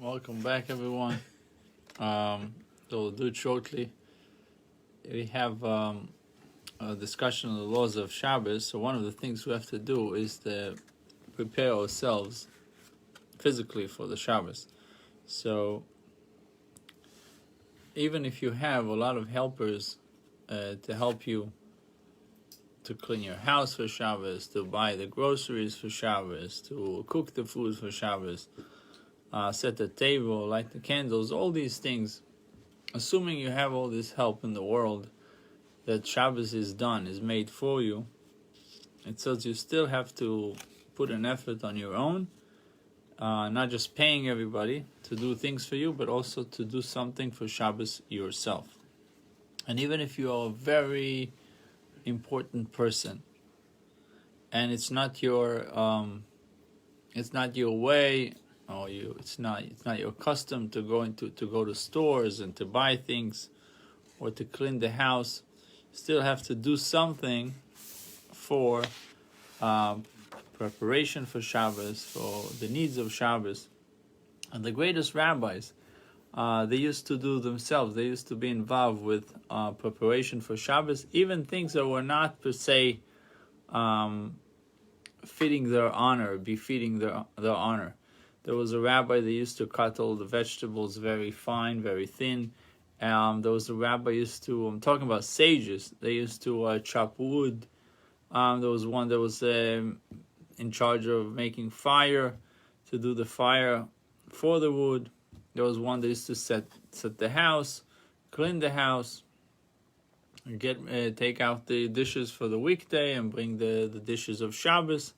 Welcome back, everyone. So we'll do it shortly. We have a discussion on the laws of Shabbos. So one of the things we have to do is to prepare ourselves physically for the Shabbos. So even if you have a lot of helpers to help you to clean your house for Shabbos, to buy the groceries for Shabbos, to cook the food for Shabbos, set the table, light the candles, all these things, assuming you have all this help in the world, that Shabbos is done, is made for you, it says you still have to put an effort on your own, not just paying everybody to do things for you, but also to do something for Shabbos yourself. And even if you are a very important person, and it's not your way, or it's not your custom to go to stores and to buy things or to clean the house, you still have to do something for preparation for Shabbos, for the needs of Shabbos. And the greatest rabbis, they used to do themselves. They used to be involved with preparation for Shabbos, even things that were not per se befitting their honor. Their honor. There was a rabbi that used to cut all the vegetables very fine, very thin. There was a rabbi used to, I'm talking about sages, they used to chop wood. There was one that was in charge of making fire, to do the fire for the wood. There was one that used to set the house, clean the house, take out the dishes for the weekday and bring the dishes of Shabbos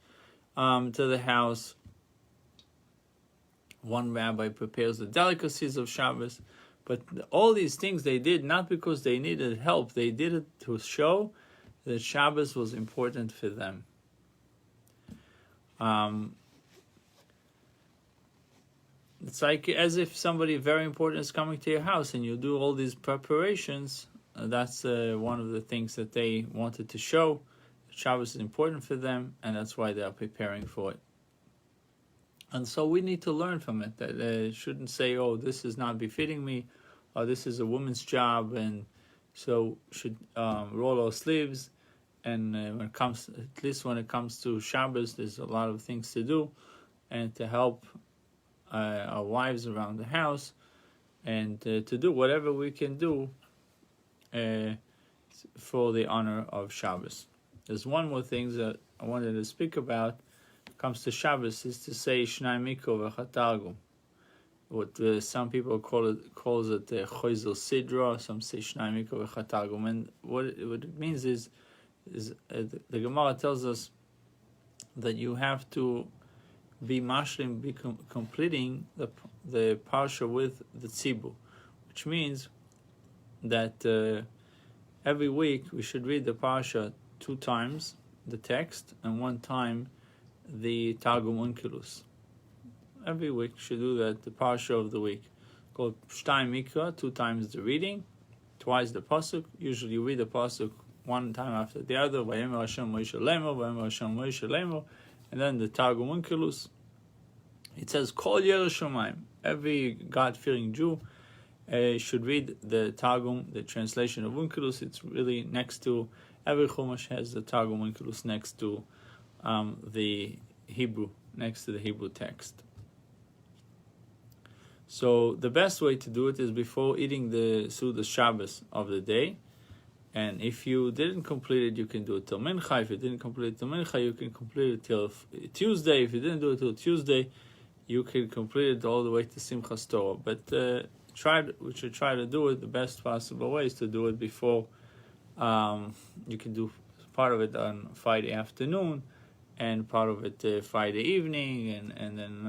to the house. One rabbi prepares the delicacies of Shabbos. But all these things they did not because they needed help. They did it to show that Shabbos was important for them. It's like as if somebody very important is coming to your house and you do all these preparations. That's one of the things that they wanted to show. Shabbos is important for them, and that's why they are preparing for it. And so we need to learn from it, that shouldn't say, oh, this is not befitting me, or this is a woman's job, and so should roll our sleeves. And when it comes to Shabbos, there's a lot of things to do, and to help our wives around the house, and to do whatever we can do for the honor of Shabbos. There's one more thing that I wanted to speak about. Comes to Shabbos, is to say Shnai Mikro v'Chatargum. What some people calls it Choizel Sidra. Some say Shnai Mikro v'Chatargum. And what it means is the Gemara tells us that you have to be mashlim, be completing the parsha with the tzibur, which means that every week we should read the parsha 2 times, the text, and 1 time the Targum Onkelos. Every week should do that, the parsha of the week. Called Shtayim Mikra, 2 times the reading, twice the pasuk. Usually you read the pasuk 1 time after the other, Vayemer Hashem Moshe Lemor, Vayemer Hashem Moshe Lemor, and then the Targum Onkelos. It says, Kol Yerei Shomayim. Every God-fearing Jew should read the Targum, the translation of Onkelos. It's really next to, every Chumash has the Targum Onkelos next to the Hebrew, next to the Hebrew text. So the best way to do it is before eating the Suda Shabbos of the day. And if you didn't complete it, you can do it till Mincha. If you didn't complete it till Mincha, you can complete it till Tuesday. If you didn't do it till Tuesday, you can complete it all the way to Simchas Torah. But we should try to do it the best possible way is to do it before. You can do part of it on Friday afternoon, and part of it Friday evening, and then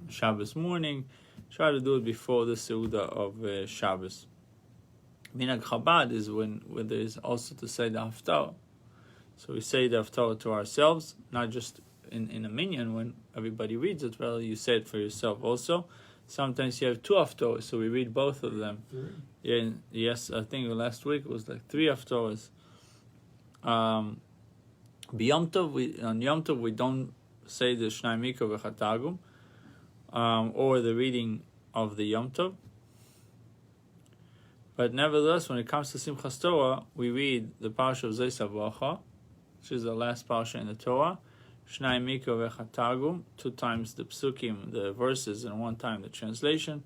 Shabbos morning. Try to do it before the Seudah of Shabbos. Minhag Chabad is when there is also to say the Haftarah. So we say the Haftarah to ourselves, not just in a minyan when everybody reads it. Well, you say it for yourself also. Sometimes you have 2 Haftarahs, so we read both of them. Yeah, yes, I think last week it was like 3 Haftarahs. On Yom Tov we don't say the Shnai Mikra v'Chatargum, or the reading of the Yom Tov. But nevertheless, when it comes to Simchas Torah, we read the parsha of Zeis HaBracha, which is the last parsha in the Torah, Shnai Mikra V'Echad Targum, 2 times the psukim, the verses, and 1 time the translation,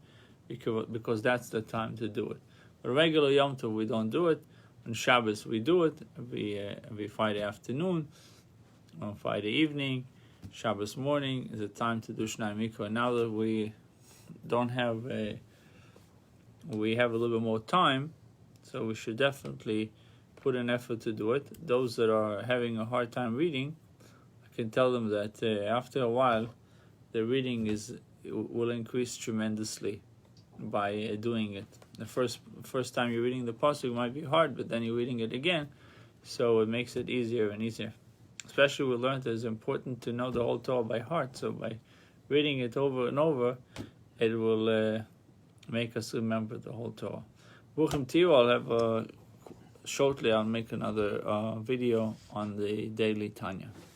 because that's the time to do it. But regular Yom Tov, we don't do it. On Shabbos, we do it every Friday afternoon, on Friday evening. Shabbos morning is a time to do Shnai Mikra. Now that we have a little bit more time, so we should definitely put an effort to do it. Those that are having a hard time reading, I can tell them that after a while, the reading will increase tremendously by doing it. The first time you're reading the pasuk might be hard, but then you're reading it again, so it makes it easier and easier. Especially we learned that it's important to know the whole Torah by heart, so by reading it over and over, it will make us remember the whole Torah. Buchim Tiyu, I'll have shortly I'll make another video on the daily Tanya.